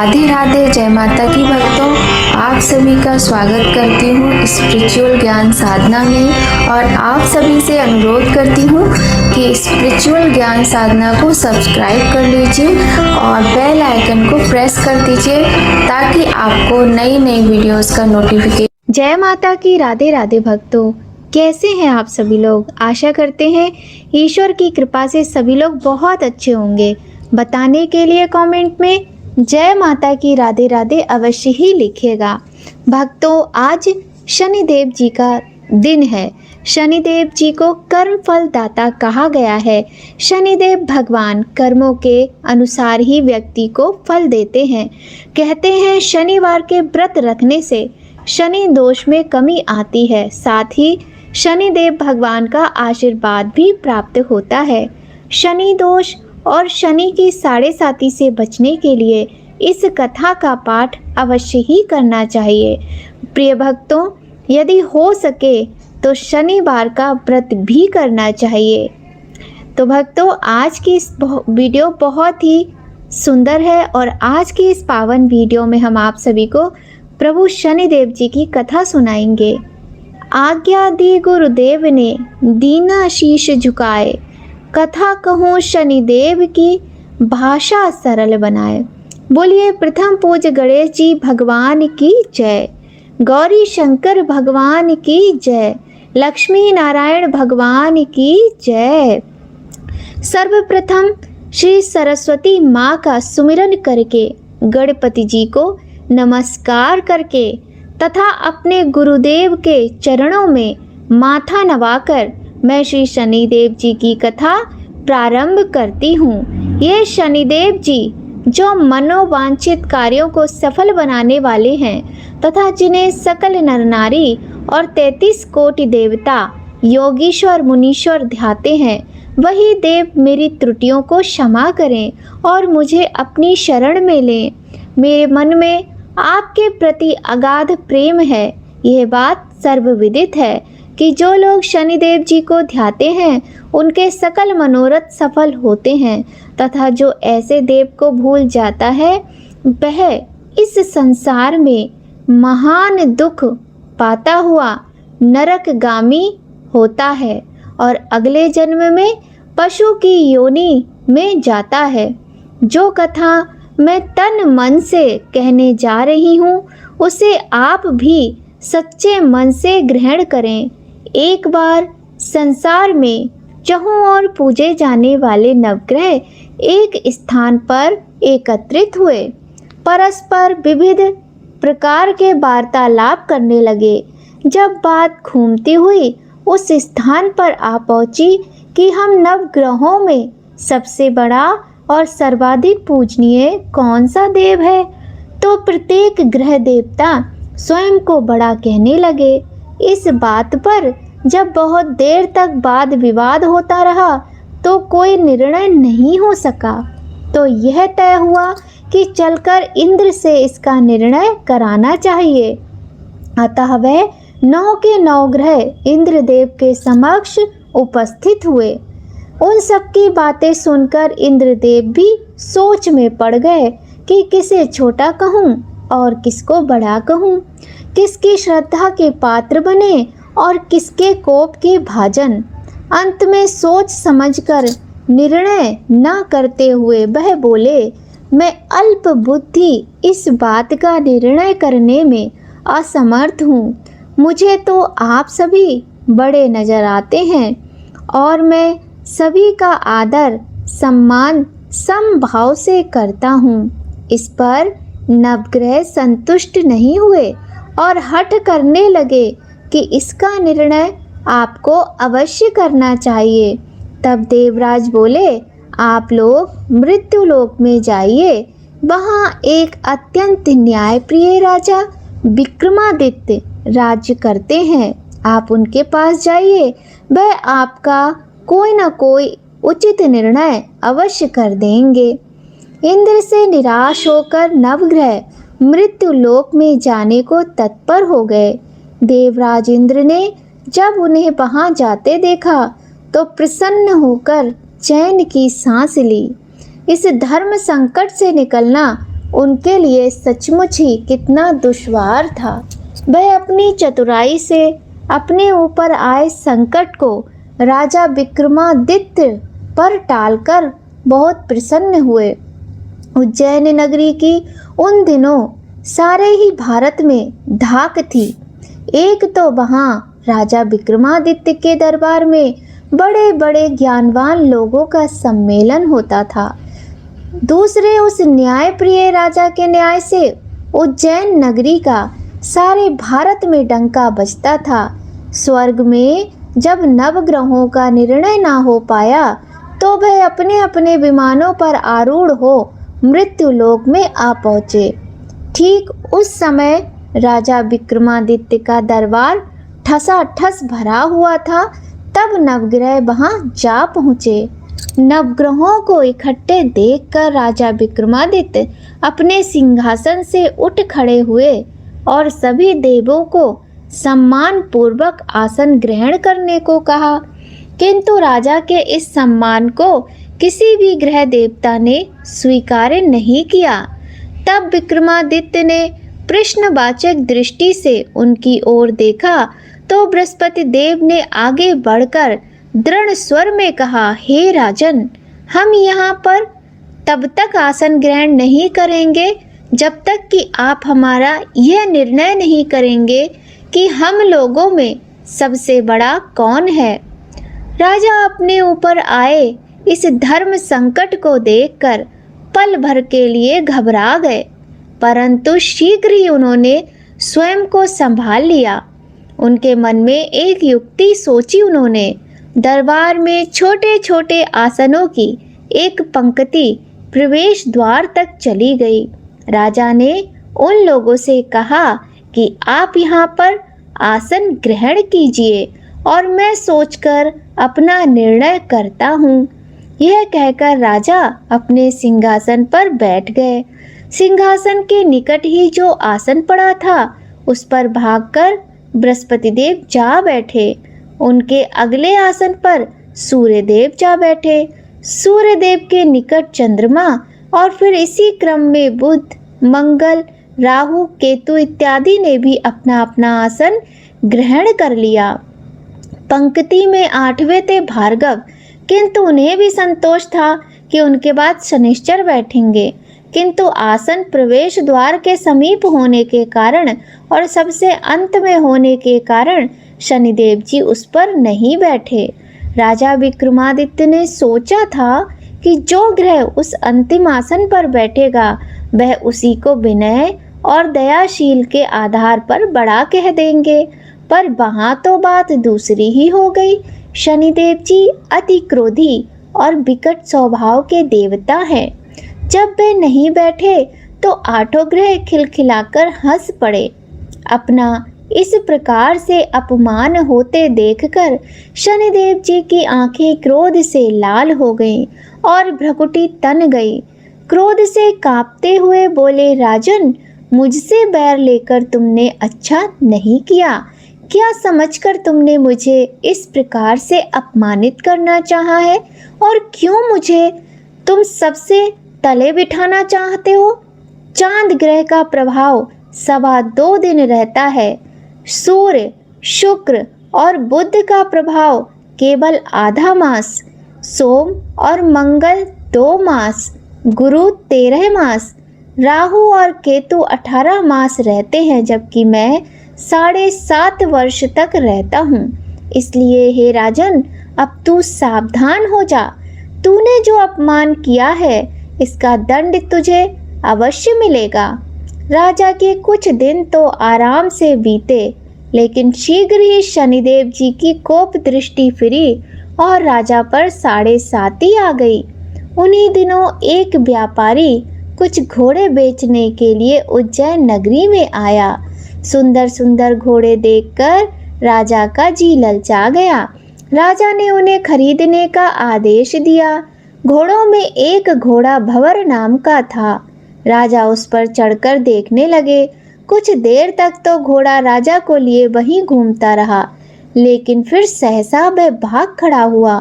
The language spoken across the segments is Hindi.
राधे राधे, जय माता की भक्तों। आप सभी का स्वागत करती हूँ स्पिरिचुअल ज्ञान साधना में और आप सभी से अनुरोध करती हूँ कि स्पिरिचुअल ज्ञान साधना को सब्सक्राइब कर लीजिए और बेल आइकन को प्रेस कर दीजिए ताकि आपको नई नई वीडियोस का नोटिफिकेशन। जय माता की राधे राधे भक्तों, कैसे हैं आप सभी लोग। आशा करते हैं ईश्वर की कृपा से सभी लोग बहुत अच्छे होंगे। बताने के लिए कमेंट में जय माता की राधे राधे अवश्य ही लिखिएगा। भक्तों, आज शनिदेव जी का दिन है। शनिदेव जी को कर्म फल दाता कहा गया है। शनिदेव भगवान कर्मों के अनुसार ही व्यक्ति को फल देते हैं। कहते हैं शनिवार के व्रत रखने से शनि दोष में कमी आती है, साथ ही शनिदेव भगवान का आशीर्वाद भी प्राप्त होता है। शनि दोष और शनि की साढ़े साती से बचने के लिए इस कथा का पाठ अवश्य ही करना चाहिए। प्रिय भक्तों, यदि हो सके तो शनिवार का व्रत भी करना चाहिए। तो भक्तों, आज की इस वीडियो बहुत ही सुंदर है और आज की इस पावन वीडियो में हम आप सभी को प्रभु शनिदेव जी की कथा सुनाएंगे। आज्ञा दी गुरुदेव ने, दीना शीश झुकाए, कथा कहूँ शनिदेव की, भाषा सरल बनाए। बोलिए प्रथम पूज्य गणेश जी भगवान की जय, गौरी शंकर भगवान की जय, लक्ष्मी नारायण भगवान की जय। सर्वप्रथम श्री सरस्वती माँ का सुमिरन करके, गणपति जी को नमस्कार करके तथा अपने गुरुदेव के चरणों में माथा नवाकर मैं श्री शनिदेव जी की कथा प्रारंभ करती हूँ। ये शनिदेव जी जो मनोवांछित कार्यों को सफल बनाने वाले हैं तथा जिन्हें सकल नर नारी और 33 कोटि देवता योगीश्वर मुनीश्वर ध्याते हैं, वही देव मेरी त्रुटियों को क्षमा करें और मुझे अपनी शरण में लें। मेरे मन में आपके प्रति अगाध प्रेम है। यह बात सर्वविदित है कि जो लोग शनिदेव जी को ध्याते हैं उनके सकल मनोरथ सफल होते हैं तथा जो ऐसे देव को भूल जाता है वह इस संसार में महान दुख पाता हुआ नरकगामी होता है और अगले जन्म में पशु की योनि में जाता है। जो कथा मैं तन मन से कहने जा रही हूँ उसे आप भी सच्चे मन से ग्रहण करें। एक बार संसार में चहुं ओर पूजे जाने वाले नवग्रह एक स्थान पर एकत्रित हुए, परस्पर विविध प्रकार के वार्तालाप करने लगे। जब बात घूमती हुई उस स्थान पर आ पहुंची कि हम नवग्रहों में सबसे बड़ा और सर्वाधिक पूजनीय कौन सा देव है, तो प्रत्येक ग्रह देवता स्वयं को बड़ा कहने लगे। इस बात पर जब बहुत देर तक वाद विवाद होता रहा तो कोई निर्णय नहीं हो सका, तो यह तय हुआ कि चलकर इंद्र से इसका निर्णय कराना चाहिए। अतः वह 9 के 9 ग्रह इंद्रदेव के समक्ष उपस्थित हुए। उन सबकी बातें सुनकर इंद्रदेव भी सोच में पड़ गए कि किसे छोटा कहूँ और किसको बड़ा कहूँ, किसकी श्रद्धा के पात्र बने और किसके कोप के भाजन। अंत में सोच समझकर निर्णय न करते हुए वह बोले, मैं अल्प बुद्धि इस बात का निर्णय करने में असमर्थ हूँ। मुझे तो आप सभी बड़े नजर आते हैं और मैं सभी का आदर सम्मान समभाव से करता हूँ। इस पर नवग्रह संतुष्ट नहीं हुए और हठ करने लगे कि इसका निर्णय आपको अवश्य करना चाहिए। तब देवराज बोले, आप लोग मृत्युलोक में जाइए, वहाँ एक अत्यंत न्यायप्रिय राजा विक्रमादित्य राज्य करते हैं। आप उनके पास जाइए, वह आपका कोई न कोई उचित निर्णय अवश्य कर देंगे। इंद्र से निराश होकर नवग्रह मृत्युलोक में जाने को तत्पर हो गए। देवराज इंद्र ने जब उन्हें वहां जाते देखा तो प्रसन्न होकर चैन की सांस ली। इस धर्म संकट से निकलना उनके लिए सचमुच ही कितना दुश्वार था। वह अपनी चतुराई से अपने ऊपर आए संकट को राजा विक्रमादित्य पर टालकर बहुत प्रसन्न हुए। उज्जैन नगरी की उन दिनों सारे ही भारत में धाक थी। एक तो वहाँ राजा विक्रमादित्य के दरबार में बड़े बड़े ज्ञानवान लोगों का सम्मेलन होता था, दूसरे उस न्याय प्रिय राजा के न्याय से उज्जैन नगरी का सारे भारत में डंका बजता था। स्वर्ग में जब नवग्रहों का निर्णय ना हो पाया तो वह अपने अपने विमानों पर आरूढ़ हो मृत्यु लोक में आ पहुँचे। ठीक उस समय राजा विक्रमादित्य का दरबार ठसाठस भरा हुआ था। तब नवग्रह वहां जा पहुँचे। नवग्रहों को इकट्ठे देखकर राजा विक्रमादित्य अपने सिंहासन से उठ खड़े हुए और सभी देवों को सम्मान पूर्वक आसन ग्रहण करने को कहा, किंतु राजा के इस सम्मान को किसी भी ग्रह देवता ने स्वीकार नहीं किया। तब विक्रमादित्य ने प्रश्नवाचक दृष्टि से उनकी ओर देखा तो बृहस्पति देव ने आगे बढ़कर दृढ़ स्वर में कहा, हे राजन, हम यहाँ पर तब तक आसन ग्रहण नहीं करेंगे जब तक कि आप हमारा यह निर्णय नहीं करेंगे कि हम लोगों में सबसे बड़ा कौन है। राजा अपने ऊपर आए इस धर्म संकट को देखकर पल भर के लिए घबरा गए, परंतु शीघ्र ही उन्होंने स्वयं को संभाल लिया। उनके मन में एक युक्ति सोची। उन्होंने दरबार में छोटे छोटे आसनों की एक पंक्ति प्रवेश द्वार तक चली गई। राजा ने उन लोगों से कहा कि आप यहाँ पर आसन ग्रहण कीजिए और मैं सोचकर अपना निर्णय करता हूँ। यह कहकर राजा अपने सिंहासन पर बैठ गए। सिंहासन के निकट ही जो आसन पड़ा था उस पर भागकर बृहस्पति देव जा बैठे। उनके अगले आसन पर सूर्य देव जा बैठे। सूर्य देव के निकट चंद्रमा और फिर इसी क्रम में बुध, मंगल, राहु, केतु इत्यादि ने भी अपना अपना आसन ग्रहण कर लिया। पंक्ति में 8वें थे भार्गव, किंतु उन्हें भी संतोष था कि उनके बाद शनिश्चर बैठेंगे, किंतु आसन प्रवेश द्वार के समीप होने के कारण और सबसे अंत में होने के कारण शनिदेव जी उस पर नहीं बैठे। राजा विक्रमादित्य ने सोचा था कि जो ग्रह उस अंतिम आसन पर बैठेगा वह उसी को विनय और दयाशील के आधार पर बड़ा कह देंगे, पर वहाँ तो बात दूसरी ही हो गई। शनिदेव जी अति क्रोधी और विकट स्वभाव के देवता हैं। जब वे नहीं बैठे तो 8 ग्रह खिलखिलाकर हंस पड़े। अपना इस प्रकार से अपमान होते देखकर शनिदेव जी की आंखें क्रोध से लाल हो गईं और भ्रकुटी तन गई। क्रोध से कांपते हुए बोले, राजन, मुझसे बैर लेकर तुमने अच्छा नहीं किया। क्या समझकर तुमने मुझे इस प्रकार से अपमानित करना चाहा है और क्यों मुझे तुम सबसे तले बिठाना चाहते हो? चांद ग्रह का प्रभाव 2.25 दिन रहता है। सूर्य, शुक्र और बुध का प्रभाव केवल आधा मास। सोम और मंगल 2 मास। गुरु 13 मास। राहु और केतु 18 मास रहते हैं, जबकि मैं 7.5 वर्ष तक रहता हूँ। इसलिए हे राजन, अब तू सावधान हो जा। तूने जो अपमान किया है इसका दंड तुझे अवश्य मिलेगा। राजा के कुछ दिन तो आराम से बीते, लेकिन शीघ्र ही शनिदेव जी की कोप दृष्टि फिरी और राजा पर 7.5 आ गई। उन्हीं दिनों एक व्यापारी कुछ घोड़े बेचने के लिए उज्जैन नगरी में आया। सुंदर सुंदर घोड़े देखकर राजा का जी ललचा गया। राजा ने उन्हें खरीदने का आदेश दिया। घोड़ों में एक घोड़ा भंवर नाम का था। राजा उस पर चढ़कर देखने लगे। कुछ देर तक तो घोड़ा राजा को लिए वहीं घूमता रहा, लेकिन फिर सहसा वह भाग खड़ा हुआ।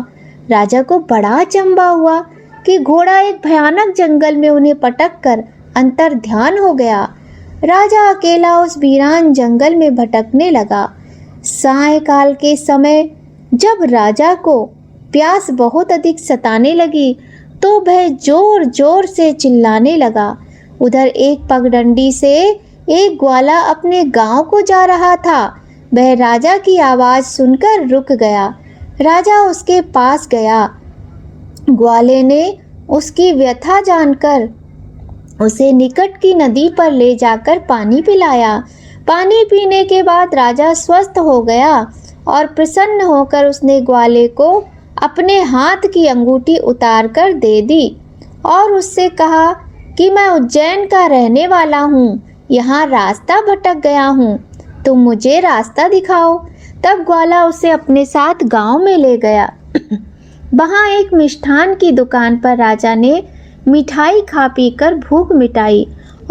राजा को बड़ा अचंभा हुआ कि घोड़ा एक भयानक जंगल में उन्हें पटक कर अंतर्ध्यान हो गया। राजा अकेला उस वीरान जंगल में भटकने लगा। सायंकाल के समय जब राजा को प्यास बहुत अधिक सताने लगी तो वह जोर जोर से चिल्लाने लगा। उधर एक पगडंडी से एक ग्वाला अपने गांव को जा रहा था। वह राजा की आवाज़ सुनकर रुक गया। राजा उसके पास गया। ग्वाले ने उसकी व्यथा जानकर उसे निकट की नदी पर ले जाकर पानी पिलाया। पानी पीने के बाद राजा स्वस्थ हो गया और प्रसन्न होकर उसने ग्वाले को अपने हाथ की अंगूठी उतार कर दे दी और उससे कहा कि मैं उज्जैन का रहने वाला हूँ, यहाँ रास्ता भटक गया हूँ, तुम मुझे रास्ता दिखाओ। तब ग्वाला उसे अपने साथ गांव में ले गया। वहाँ एक मिष्ठान की दुकान पर राजा ने मिठाई खा पी कर भूख मिटाई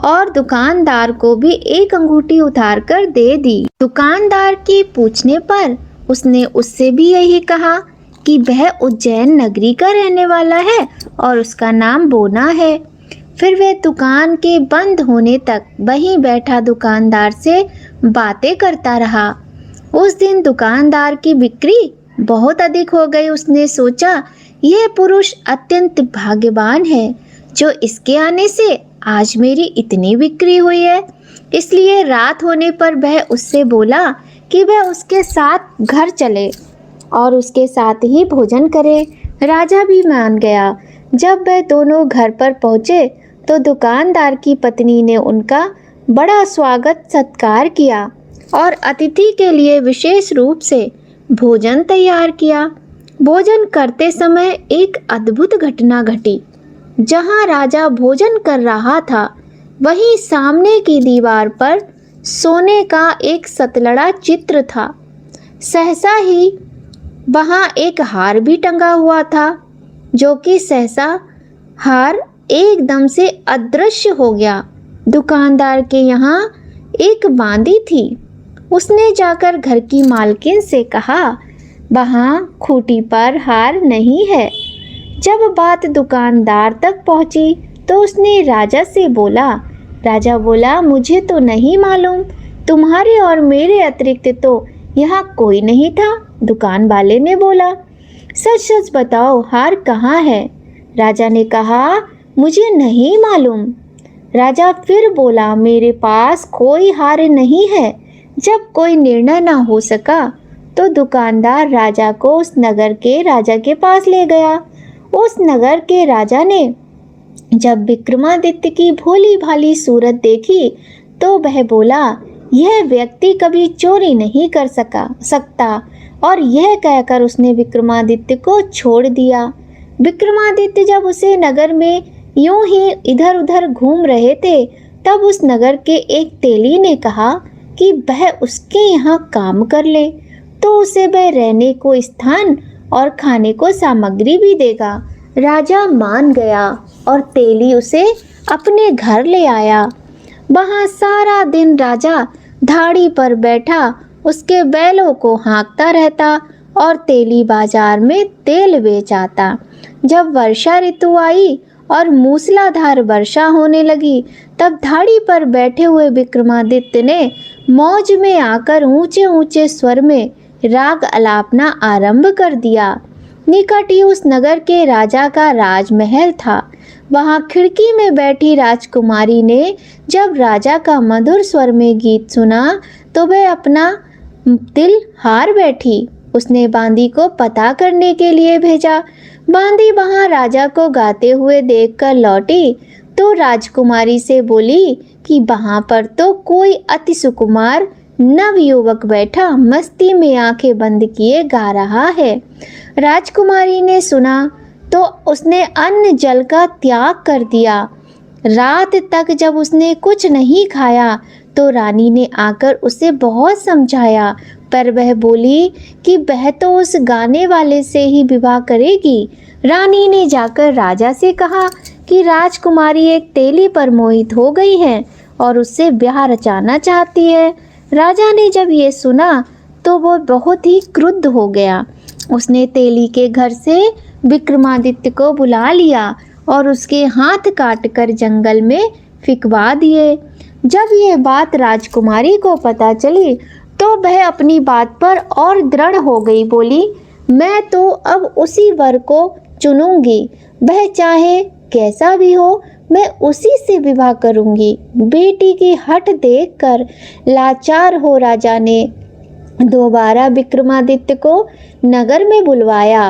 और दुकानदार को भी एक अंगूठी उतार कर दे दी। दुकानदार के पूछने पर उसने उससे भी यही कहा कि वह उज्जैन नगरी का रहने वाला है और उसका नाम बोना है। फिर वह दुकान के बंद होने तक वहीं बैठा दुकानदार से बातें करता रहा। उस दिन दुकानदार की बिक्री बहुत अधिक हो गई। उसने सोचा, यह पुरुष अत्यंत भाग्यवान है जो इसके आने से आज मेरी इतनी बिक्री हुई है। इसलिए रात होने पर वह उससे बोला कि वह उसके साथ घर चले और उसके साथ ही भोजन करे। राजा भी मान गया। जब वह दोनों घर पर पहुँचे तो दुकानदार की पत्नी ने उनका बड़ा स्वागत सत्कार किया और अतिथि के लिए विशेष रूप से भोजन तैयार किया। भोजन करते समय एक अद्भुत घटना घटी। जहाँ राजा भोजन कर रहा था वहीं सामने की दीवार पर सोने का एक सतलड़ा चित्र था। सहसा ही वहाँ एक हार भी टंगा हुआ था, जो कि सहसा हार एकदम से अदृश्य हो गया। दुकानदार के यहाँ एक बांदी थी। उसने जाकर घर की मालकिन से कहा, वहाँ खूंटी पर हार नहीं है। जब बात दुकानदार तक पहुँची तो उसने राजा से बोला। राजा बोला, मुझे तो नहीं मालूम, तुम्हारे और मेरे अतिरिक्त तो यहाँ कोई नहीं था। दुकान वाले ने बोला, सच सच बताओ, हार कहाँ है? राजा ने कहा, मुझे नहीं मालूम। राजा फिर बोला, मेरे पास कोई हार नहीं है। जब कोई निर्णय न हो सका तो दुकानदार राजा को उस नगर के राजा के पास ले गया। उस नगर के राजा ने जब विक्रमादित्य की भोली भाली सूरत देखी तो वह बोला, यह व्यक्ति कभी चोरी नहीं कर सकता और यह कहकर उसने विक्रमादित्य को छोड़ दिया। विक्रमादित्य जब उसे नगर में यूं ही इधर उधर घूम रहे थे तब उस नगर के एक तेली ने कहा कि वह उसके यहाँ काम कर ले तो उसे वह रहने को स्थान और खाने को सामग्री भी देगा। राजा मान गया और तेली उसे अपने घर ले आया। वहाँ सारा दिन राजा धाड़ी पर बैठा उसके बैलों को हाँकता रहता और तेली बाजार में तेल बेच आता। जब वर्षा ऋतु आई और मूसलाधार वर्षा होने लगी तब धाड़ी पर बैठे हुए विक्रमादित्य ने मौज में आकर ऊंचे ऊंचे स्वर में राग अलापना आरंभ कर दिया। निकट ही उस नगर के राजा का राजमहल था। वहां खिड़की में बैठी राजकुमारी ने जब राजा का मधुर स्वर में गीत सुना तो वह अपना दिल हार बैठी। उसने बांदी को पता करने के लिए भेजा। बांदी वहां राजा को गाते हुए देखकर लौटी तो राजकुमारी से बोली कि वहां पर तो कोई अति सुकुमार नवयुवक बैठा मस्ती में आंखें बंद किए गा रहा है। राजकुमारी ने सुना तो उसने अन्न जल का त्याग कर दिया। रात तक जब उसने कुछ नहीं खाया तो रानी ने आकर उसे बहुत समझाया, पर वह बोली कि वह तो उस गाने वाले से ही विवाह करेगी। रानी ने जाकर राजा से कहा कि राजकुमारी एक तेली पर मोहित हो गई है और उससे ब्याह रचाना चाहती है। राजा ने जब ये सुना तो वो बहुत ही क्रुद्ध हो गया। उसने तेली के घर से विक्रमादित्य को बुला लिया और उसके हाथ काटकर जंगल में फिकवा दिए। जब ये बात राजकुमारी को पता चली तो वह अपनी बात पर और दृढ़ हो गई। बोली, मैं तो अब उसी वर को चुनूंगी, वह चाहे कैसा भी हो, मैं उसी से विवाह करूंगी। बेटी की हठ देखकर लाचार हो राजा ने दोबारा विक्रमादित्य को नगर में बुलवाया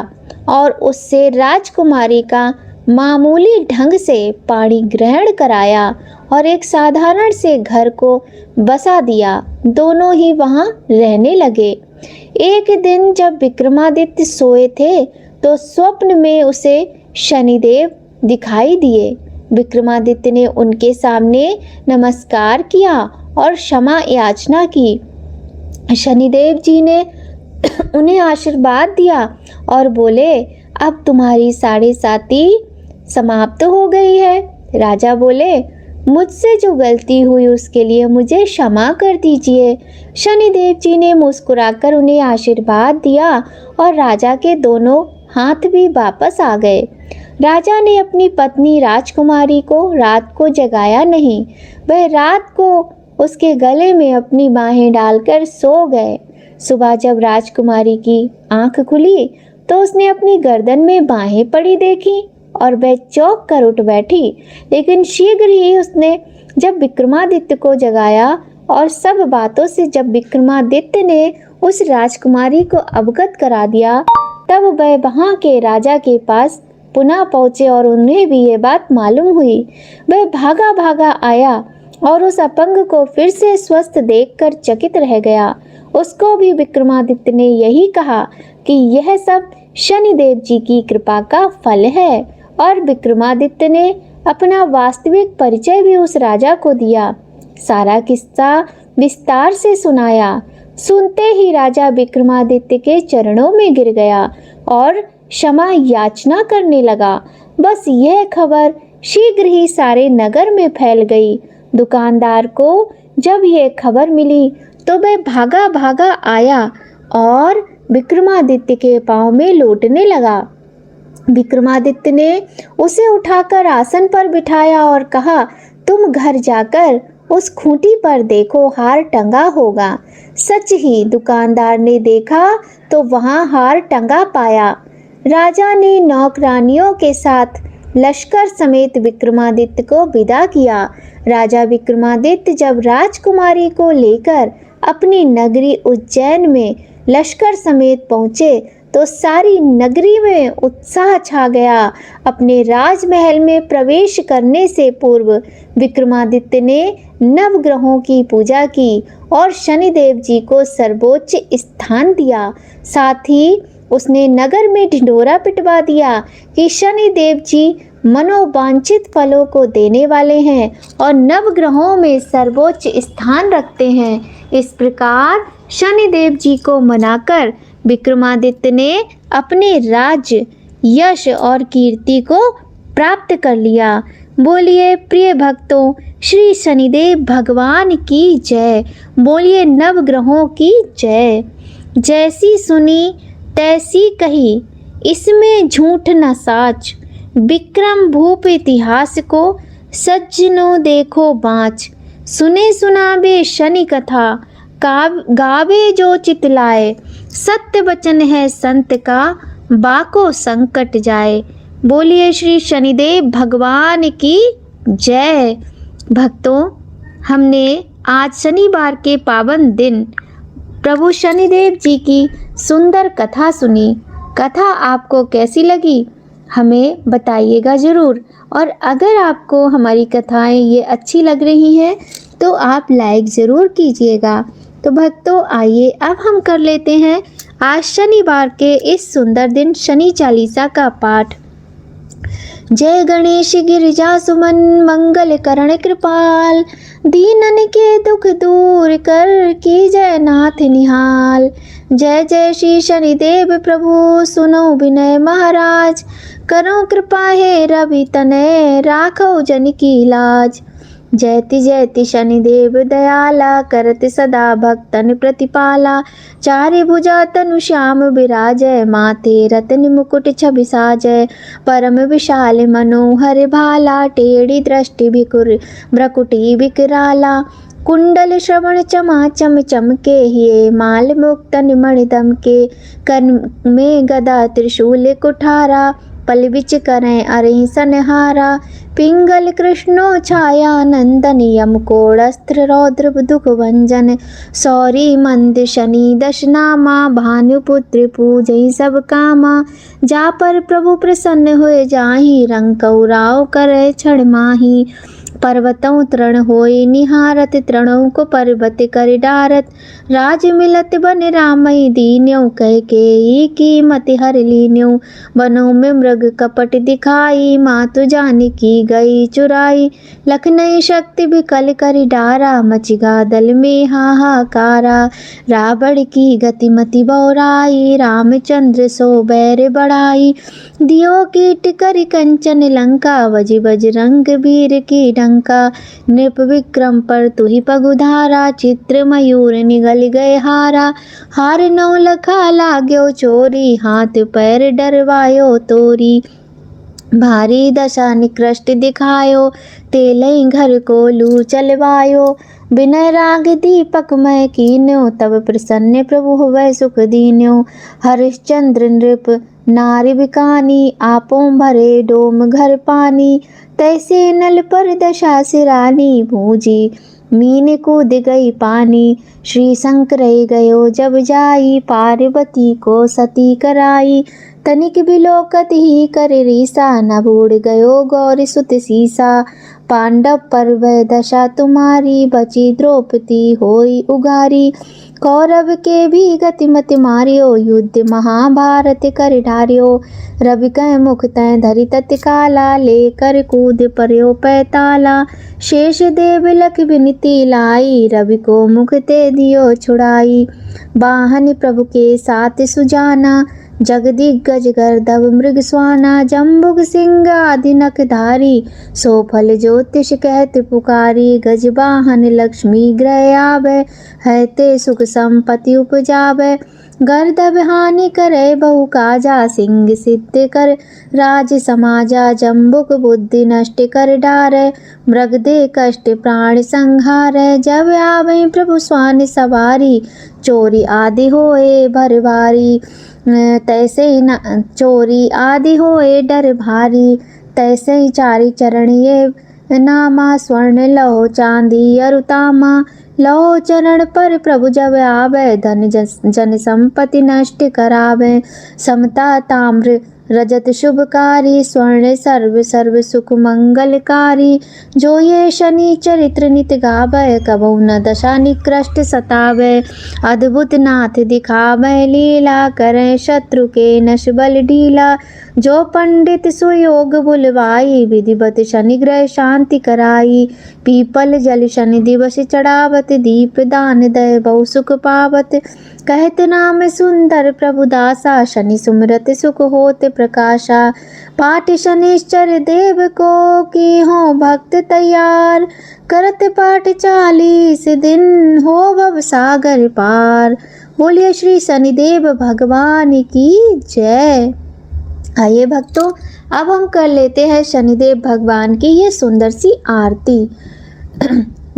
और उससे राजकुमारी का मामूली ढंग से पाणी ग्रहण कराया और एक साधारण से घर को बसा दिया। दोनों ही वहां रहने लगे। एक दिन जब विक्रमादित्य सोए थे तो स्वप्न में उसे शनिदेव दिखाई दिए। विक्रमादित्य ने उनके सामने नमस्कार किया और क्षमा याचना की। शनिदेव जी ने उन्हें आशीर्वाद दिया और बोले, अब तुम्हारी साढ़े साती समाप्त हो गई है। राजा बोले, मुझसे जो गलती हुई उसके लिए मुझे क्षमा कर दीजिए। शनिदेव जी ने मुस्कुराकर उन्हें आशीर्वाद दिया और राजा के दोनों हाथ भी वापस आ गए। राजा ने अपनी पत्नी राजकुमारी को रात को जगाया नहीं। वह रात को उसके गले में अपनी बाहें डालकर सो गए। सुबह जब राजकुमारी की आंख खुली तो उसने अपनी गर्दन में बाहें पड़ी देखी और वह चौंक कर उठ बैठी। लेकिन शीघ्र ही उसने जब विक्रमादित्य को जगाया और सब बातों से जब विक्रमादित्य ने उस राजकुमारी को अवगत करा दिया, तब वह वहां के राजा के पास पुनः पहुंचे और उन्हें भी ये बात मालूम हुई। वह भागा भागा आया और उस अपंग को फिर से स्वस्थ देखकर चकित रह गया। उसको भी विक्रमादित्य ने यही कहा कि यह सब शनिदेव जी की कृपा का फल है और विक्रमादित्य ने अपना वास्तविक परिचय भी उस राजा को दिया। सारा किस्सा विस्तार से सुनाया। सुनते ही राजा विक्रमादित्य के चरणों में गिर गया और क्षमा याचना करने लगा। बस यह खबर शीघ्र ही सारे नगर में फैल गई। दुकानदार को जब यह खबर मिली तो वह भागा भागा आया और विक्रमादित्य के पांव में लौटने लगा। विक्रमादित्य ने उसे उठाकर आसन पर बिठाया और कहा, तुम घर जाकर उस खूंटी पर देखो, हार टंगा होगा। सच ही दुकानदार ने देखा तो वहां हार टंगा पाया। राजा ने नौकरानियों के साथ लश्कर समेत विक्रमादित्य को विदा किया। राजा विक्रमादित्य जब राजकुमारी को लेकर अपनी नगरी उज्जैन में लश्कर समेत पहुँचे तो सारी नगरी में उत्साह छा गया। अपने राजमहल में प्रवेश करने से पूर्व विक्रमादित्य ने नवग्रहों की पूजा की और शनिदेव जी को सर्वोच्च स्थान दिया। साथ ही उसने नगर में ढिंढोरा पिटवा दिया कि शनिदेव जी मनोवांछित फलों को देने वाले हैं और नवग्रहों में सर्वोच्च स्थान रखते हैं। इस प्रकार शनिदेव जी को मनाकर विक्रमादित्य ने अपने राज्य, यश और कीर्ति को प्राप्त कर लिया। बोलिए प्रिय भक्तों, श्री शनिदेव भगवान की जय। बोलिए नवग्रहों की जय। जैसी सुनी तैसी कही, इसमें झूठ न साच। विक्रम भूप इतिहास को सज्जनों देखो बाँच। सुने सुनावे शनि कथा, गावे जो चितलाए। सत्य वचन है संत का, बाको संकट जाए। बोलिए श्री शनिदेव भगवान की जय। भक्तों, हमने आज शनिवार के पावन दिन प्रभु शनिदेव जी की सुंदर कथा सुनी। कथा आपको कैसी लगी हमें बताइएगा ज़रूर। और अगर आपको हमारी कथाएं ये अच्छी लग रही हैं तो आप लाइक ज़रूर कीजिएगा। तो भक्तों, आइए अब हम कर लेते हैं आज शनिवार के इस सुंदर दिन शनि चालीसा का पाठ। जय गणेश गिरिजा सुमन, मंगल करण कृपाल। दीनन के दुख दूर कर, की जय नाथ निहाल। जय जय श्री शनिदेव प्रभु, सुनो विनय महाराज। करो कृपा हे रवि तनय, राखो जन की लाज। जयति शनिदेव दयाला, करत सदा भक्तन प्रतिपाला। चारि भुजा तनु श्याम विराजय, माथे रत्न मुकुट छवि साजय। परम विशाल मनोहर भाला, टेढ़ी दृष्टि भिकुर भ्रकुटी विकराला। कुंडल श्रवण चमाचम चमके, हिये माल मुक्तन मणि दमके। कर में गदा त्रिशूल कुठारा, पल बिच करें अरि सनहारा। पिंगल कृष्णो छाया नंदन, यम कोड़स्त्र रौद्र दुख भंजन। सौरी मंद शनि दश नामा, भानुपुत्र पूजई सब कामा। जा पर प्रभु प्रसन्न हुए जाहि, रंग कौराव करे क्षण माही। पर्वतों तृण होई निहारत, तृणों को पर्वत कर डारत। राज मिलत बन रामई दीन्यों, कह के कीमत हर लीन्यों। वनों में मृग कपट दिखाई, मातु जानकी गई चुराई। लखनई शक्ति विकल कर डारा, मचिगा दल में हाहाकारा। रावण की गतिमति बौराई, रामचंद्र सो बैर बढ़ाई। दियो कीट कर कंचन लंका, बज बजरंग वीर की डंका। नृप विक्रम पर तुहि पगुधारा, चित्र मयूर निगल गए हारा। हार नौ लखा लाग्यो चोरी, हाथ पैर डरवायो तोरी। भारी दशा निकृष्ट दिखायो, तेलई घर को लू चलवायो। विनय राग दीपक मय कीन्यो, तब प्रसन्न प्रभु हुए सुख दीन्यो। हरिश्चंद्र नृप नारि बिकानी, आपों भरे डोम घर पानी। तैसे नल पर दशा सिरानी, भूजी मीन कूद गई पानी। श्री शंकर गयो जब जाई, पार्वती को सती कराई। तनिक बिलोकत ही कर रीसा, न बूढ़ गयो गौरी सुत सीसा। पांडव पर वह दशा तुम्हारी, बची द्रौपदी होई उगारी। कौरव के भी गतिमति मारियो, युद्ध महाभारत कर ढारियो। रवि कह मुख तय धरि तत्काला, लेकर कूद पर्यो पैताला। शेष देव लख विनती लाई, रवि को मुख ते दियो छुड़ाई। वाहन प्रभु के साथ सुजाना, जगदिग्गज गर्दभ मृग स्वाना। जम्बुक सिंह आदि नखधारी, सो फल ज्योतिष कहत पुकारी। गजवाहन लक्ष्मी ग्रह आवे, है ते सुख संपत्ति उपजावे। गर्दभ हानि करे बहु काजा, सिंह सिद्ध कर राज समाजा। जम्बुक बुद्धि नष्ट कर डारे, मृग दे कष्ट प्राण संहारे। जब आवे प्रभु स्वान सवारी, चोरी आदि होए भर भारी। तैसे ही न चोरी आदि होए डर भारी। तैसे ही चारि चरण ये नामा, स्वर्ण लहो चांदी अरुतामा। लहो चरण पर प्रभु जब आवे, धन जन संपत्ति नष्ट करावे। समता ताम्र रजत शुभकारी, स्वर्ण सर्व सर्व सुख मंगलकारी। जो ये शनि चरित्र नित गावे, कबहु न दशा निकृष्ट सतावे। अद्भुत नाथ दिखावे लीला, करें शत्रु के नश बल ढीला। जो पंडित सुयोग बुलवाई, विधिवत शनि ग्रह शांति कराई। पीपल जल शनि दिवस चढ़ावत, दीप दान दय बहु सुख पावत। कहत नाम सुंदर प्रभु दासा, शनि सुमरत सुख होत प्रकाशा। पाठ शनिश्चर देव को की हो भक्त तैयार, करत पाठ 40 दिन हो भव सागर पार। बोलिए श्री शनिदेव भगवान की जय। आइए भक्तों, अब हम कर लेते हैं शनिदेव भगवान की ये सुंदर सी आरती।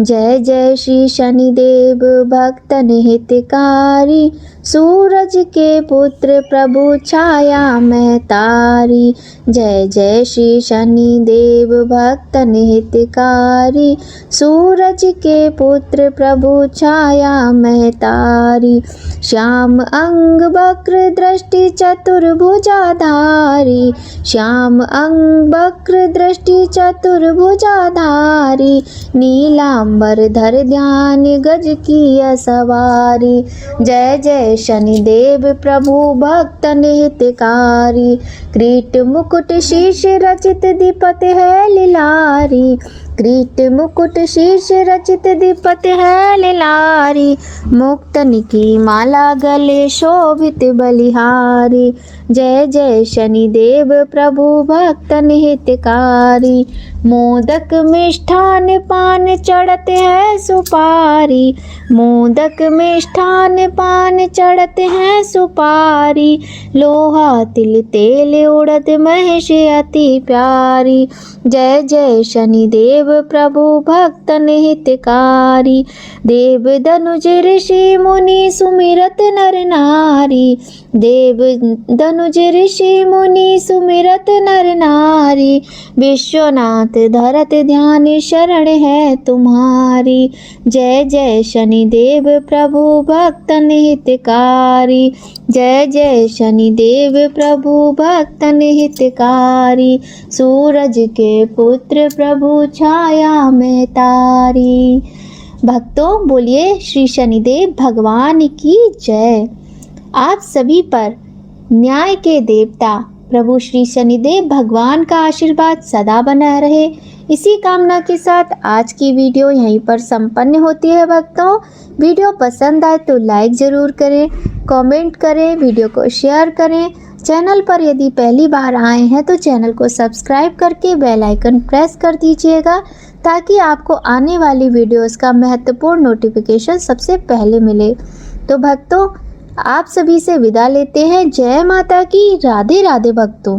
जय जय श्री शनिदेव भक्तन हितकारी, सूरज के पुत्र प्रभु छाया में तारी। जय जय श्री शनिदेव भक्तन हितकारी, सूरज के पुत्र प्रभु छाया में तारी। श्याम अंग वक्र दृष्टि चतुर्भुजाधारी, श्याम अंग वक्र दृष्टि चतुर्भुजाधारी। नीलांबर धर ध्यान गज की सवारी। जय जय शनिदेव प्रभु भक्तन हितकारी, किरीट मुकुट शीश रचित दीपत है लिलारी। किरीट मुकुट शीश रचित दीपत है लिलारी। मुक्तन की माला गले शोभित बलिहारी। जय जय शनिदेव प्रभु भक्तन हितकारी, मोदक मिष्ठान पान चढ़ते हैं सुपारी, मोदक मिष्ठान पान चढ़ते हैं सुपारी, लोहा तिल तेल उड़द महेश अति प्यारी, जय जय शनिदेव प्रभु भक्तन हितकारी, देव धनुज ऋषि मुनि सुमिरत नर नारी, देव धनुज ऋषि मुनि सुमिरत नर नारी, विश्वनाथ धरत ध्यान शरण है तुम्हारी, जय जय शनिदेव प्रभु भक्तन हितकारी, जय जय शनिदेव प्रभु भक्तन हितकारी, सूरज के पुत्र प्रभु छाया में तारी। भक्तों बोलिए श्री शनिदेव भगवान की जय। आप सभी पर न्याय के देवता प्रभु श्री शनिदेव भगवान का आशीर्वाद सदा बना रहे, इसी कामना के साथ आज की वीडियो यहीं पर संपन्न होती है। भक्तों वीडियो पसंद आए तो लाइक ज़रूर करें, कमेंट करें, वीडियो को शेयर करें। चैनल पर यदि पहली बार आए हैं तो चैनल को सब्सक्राइब करके बेल आइकन प्रेस कर दीजिएगा, ताकि आपको आने वाली वीडियोस का महत्वपूर्ण नोटिफिकेशन सबसे पहले मिले। तो भक्तों आप सभी से विदा लेते हैं। जय माता की। राधे राधे भक्तों।